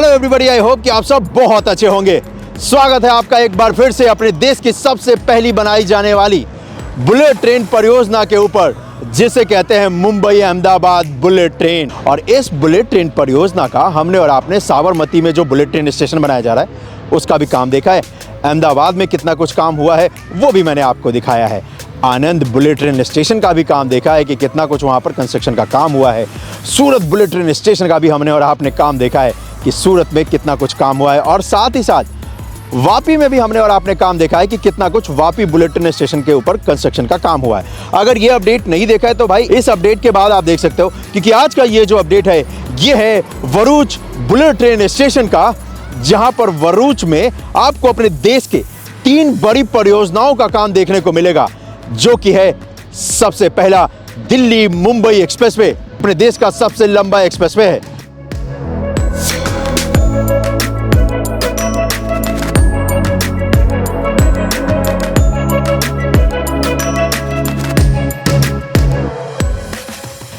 Hello everybody, I hope कि आप सब बहुत अच्छे होंगे। स्वागत है आपका एक बार फिर से अपने देश की सबसे पहली बनाई जाने वाली बुलेट ट्रेन परियोजना के ऊपर, जिसे कहते हैं मुंबई अहमदाबाद बुलेट ट्रेन। और इस बुलेट ट्रेन परियोजना का हमने और आपने साबरमती में जो बुलेट ट्रेन स्टेशन बनाया जा रहा है उसका भी काम देखा है। अहमदाबाद में कितना कुछ काम हुआ है वो भी मैंने आपको दिखाया है। आनंद बुलेट ट्रेन स्टेशन का भी काम देखा है कि कितना कुछ वहाँ पर कंस्ट्रक्शन का काम हुआ है। सूरत बुलेट ट्रेन स्टेशन का भी हमने और आपने काम देखा है कि सूरत में कितना कुछ काम हुआ है। और साथ ही साथ वापी में भी हमने और आपने काम देखा है कि कितना कुछ वापी बुलेट ट्रेन स्टेशन के ऊपर कंस्ट्रक्शन का काम हुआ है। अगर ये अपडेट नहीं देखा है तो भाई इस अपडेट के बाद आप देख सकते हो, क्योंकि आज का ये जो अपडेट है ये है भरूच बुलेट ट्रेन स्टेशन का, जहां पर भरूच में आपको अपने देश के 3 बड़ी परियोजनाओं का काम देखने को मिलेगा, जो कि है सबसे पहला दिल्ली मुंबई एक्सप्रेसवे, अपने देश का सबसे लंबा एक्सप्रेसवे है।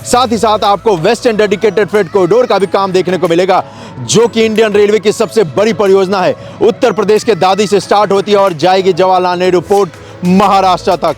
साथ ही साथ आपको वेस्टर्न डेडिकेटेड फ्रेट कॉरिडोर का भी काम देखने को मिलेगा, जो कि इंडियन रेलवे की सबसे बड़ी परियोजना है। उत्तर प्रदेश के दादी से स्टार्ट होती है और जाएगी जवाहरलाल नेहरू पोर्ट महाराष्ट्र तक।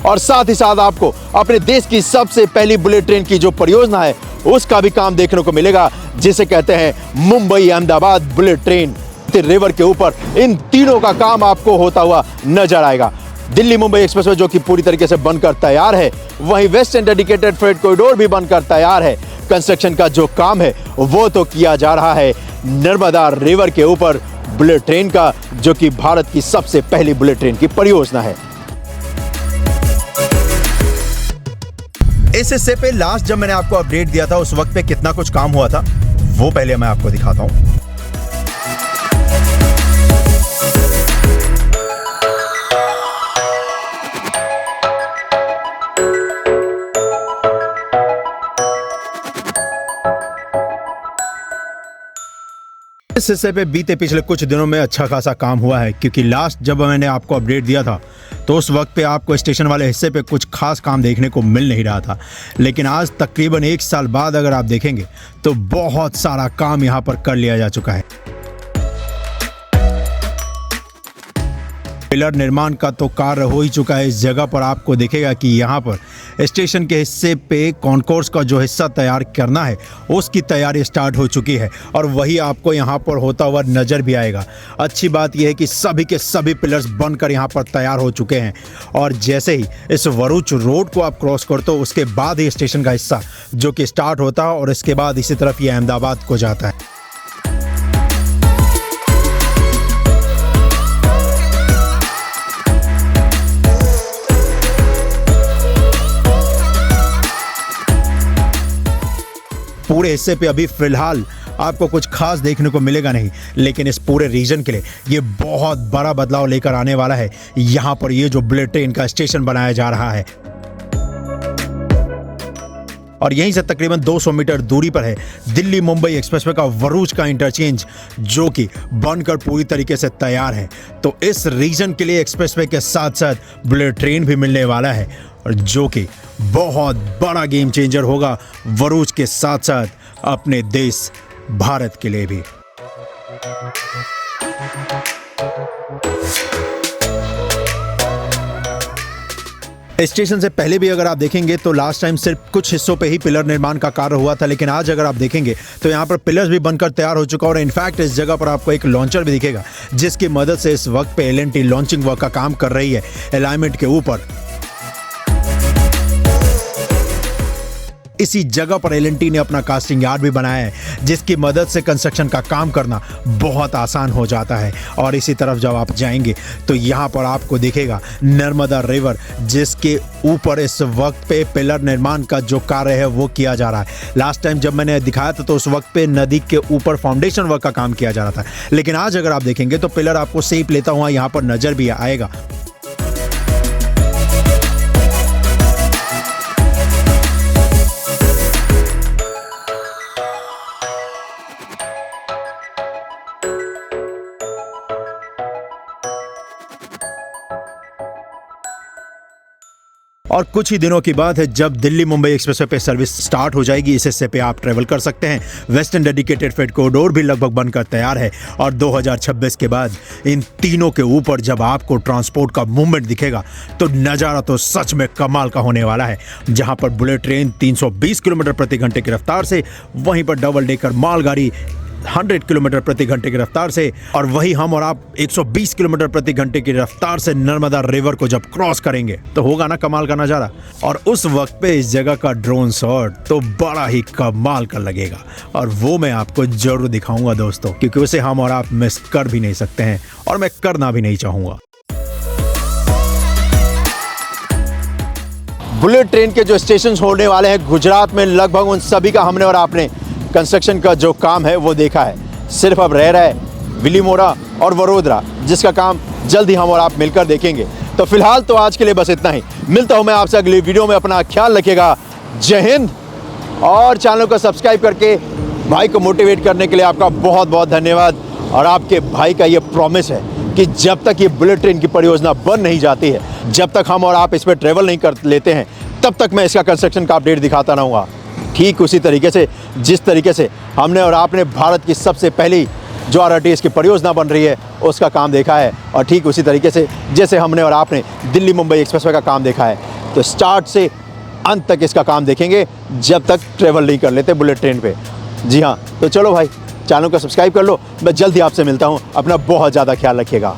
और साथ ही साथ आपको अपने देश की सबसे पहली बुलेट ट्रेन की जो परियोजना है उसका भी काम देखने को मिलेगा, जिसे कहते हैं Mumbai Ahmedabad bullet train. River के ऊपर इन तीनों का काम आपको होता हुआ नजर आएगा। दिल्ली मुंबई एक्सप्रेसवे जो कि पूरी तरीके से बनकर तैयार है, वहीं वेस्टर्न डेडिकेटेड फ्रेट कॉरिडोर भी बनकर तैयार है। कंस्ट्रक्शन का जो काम है वो तो किया जा रहा है नर्मदा रिवर के ऊपर बुलेट ट्रेन का, जो कि भारत की सबसे पहली बुलेट ट्रेन की परियोजना है। इस हिस्से पे लास्ट जब मैंने आपको अपडेट दिया था उस वक्त पे कितना कुछ काम हुआ था वो पहले मैं आपको दिखाता हूं। इस हिस्से पे बीते पिछले कुछ दिनों में अच्छा खासा काम हुआ है, क्योंकि लास्ट जब मैंने आपको अपडेट दिया था तो उस वक्त पे आपको स्टेशन वाले हिस्से पे कुछ खास काम देखने को मिल नहीं रहा था। लेकिन आज तकरीबन 1 साल बाद अगर आप देखेंगे तो बहुत सारा काम यहाँ पर कर लिया जा चुका है। पिलर निर्माण का तो कार्य हो ही चुका है। इस जगह पर आपको दिखेगा कि यहाँ पर स्टेशन के हिस्से पे कॉन्कोर्स का जो हिस्सा तैयार करना है उसकी तैयारी स्टार्ट हो चुकी है, और वही आपको यहाँ पर होता हुआ नजर भी आएगा। अच्छी बात यह है कि सभी के सभी पिलर्स बनकर यहाँ पर तैयार हो चुके हैं, और जैसे ही इस भरूच रोड को आप क्रॉस करते हो उसके बाद ही स्टेशन का हिस्सा जो कि स्टार्ट होता है, और इसके बाद इसी तरफ ये अहमदाबाद को जाता है। पूरे हिस्से पे अभी फिलहाल आपको कुछ खास देखने को मिलेगा नहीं, लेकिन इस पूरे रीजन के लिए ये बहुत बड़ा बदलाव लेकर आने वाला है। यहाँ पर ये जो बुलेट ट्रेन का स्टेशन बनाया जा रहा है, और यहीं से तकरीबन 200 मीटर दूरी पर है दिल्ली मुंबई एक्सप्रेसवे का भरूच का इंटरचेंज, जो कि बनकर पूरी तरीके से तैयार है। तो इस रीजन के लिए एक्सप्रेसवे के साथ साथ बुलेट ट्रेन भी मिलने वाला है, और जो कि बहुत बड़ा गेम चेंजर होगा भरूच के साथ साथ अपने देश भारत के लिए भी। स्टेशन से पहले भी अगर आप देखेंगे तो लास्ट टाइम सिर्फ कुछ हिस्सों पे ही पिलर निर्माण का कार्य हुआ था, लेकिन आज अगर आप देखेंगे तो यहाँ पर पिलर्स भी बनकर तैयार हो चुका है। और इनफैक्ट इस जगह पर आपको एक लॉन्चर भी दिखेगा, जिसकी मदद से इस वक्त पे एल&टी लॉन्चिंग वर्क का काम कर रही है अलाइनमेंट के ऊपर। इसी जगह पर एल&टी ने अपना कास्टिंग यार्ड भी बनाया है, जिसकी मदद से कंस्ट्रक्शन का काम करना बहुत आसान हो जाता है। और इसी तरफ जब आप जाएंगे तो यहाँ पर आपको दिखेगा नर्मदा रिवर, जिसके ऊपर इस वक्त पे पिलर निर्माण का जो कार्य है वो किया जा रहा है। लास्ट टाइम जब मैंने दिखाया था तो उस वक्त पे नदी के ऊपर फाउंडेशन वर्क का काम किया जा रहा था, लेकिन आज अगर आप देखेंगे तो पिलर आपको शेप लेता हुआ यहाँ पर नजर भी आएगा। और कुछ ही दिनों की बात है जब दिल्ली मुंबई एक्सप्रेसवे पे सर्विस स्टार्ट हो जाएगी। इस हिस्से पे आप ट्रेवल कर सकते हैं। वेस्टर्न डेडिकेटेड फ्रेट कॉरिडोर भी लगभग बनकर तैयार है और 2026 के बाद इन तीनों के ऊपर जब आपको ट्रांसपोर्ट का मूवमेंट दिखेगा तो नज़ारा तो सच में कमाल का होने वाला है। जहां पर बुलेट ट्रेन 320 किलोमीटर प्रति घंटे की रफ्तार से, वहीं पर डबल डेकर मालगाड़ी 100 किलोमीटर प्रति घंटे की रफ्तार से, और वही हम और आप 120 किलोमीटर प्रति घंटे की रफ्तार से नर्मदा रिवर को जब क्रॉस करेंगे तो होगा ना कमाल का नज़ारा। और उस वक्त पे इस जगह का ड्रोन शॉट तो बड़ा ही कमाल का लगेगा और वो मैं आपको जरूर दिखाऊंगा दोस्तों, क्योंकि उसे हम और आप मिस कर भी नहीं सकते हैं और मैं करना भी नहीं चाहूंगा। बुलेट ट्रेन के जो स्टेशन होने वाले हैं गुजरात में, लगभग उन सभी का हमने और आपने कंस्ट्रक्शन का जो काम है वो देखा है। सिर्फ अब रह रहा है विलीमोरा और वडोदरा, जिसका काम जल्द ही हम और आप मिलकर देखेंगे। तो फिलहाल तो आज के लिए बस इतना ही। मिलता हूं मैं आपसे अगली वीडियो में। अपना ख्याल रखिएगा। जय हिंद। और चैनल को सब्सक्राइब करके भाई को मोटिवेट करने के लिए आपका बहुत बहुत धन्यवाद। और आपके भाई का ये प्रॉमिस है कि जब तक ये बुलेट ट्रेन की परियोजना बन नहीं जाती है, जब तक हम और आप इस पर ट्रेवल नहीं कर लेते हैं, तब तक मैं इसका कंस्ट्रक्शन का अपडेट दिखाता रहूँगा। ठीक उसी तरीके से जिस तरीके से हमने और आपने भारत की सबसे पहली जो आरटीएस की परियोजना बन रही है उसका काम देखा है, और ठीक उसी तरीके से जैसे हमने और आपने दिल्ली मुंबई एक्सप्रेसवे का काम देखा है। तो स्टार्ट से अंत तक इसका काम देखेंगे जब तक ट्रेवल नहीं कर लेते बुलेट ट्रेन पे। जी हाँ, तो चलो भाई, चैनल को सब्सक्राइब कर लो। मैं जल्द ही आपसे मिलता हूँ। अपना बहुत ज़्यादा ख्याल रखिएगा।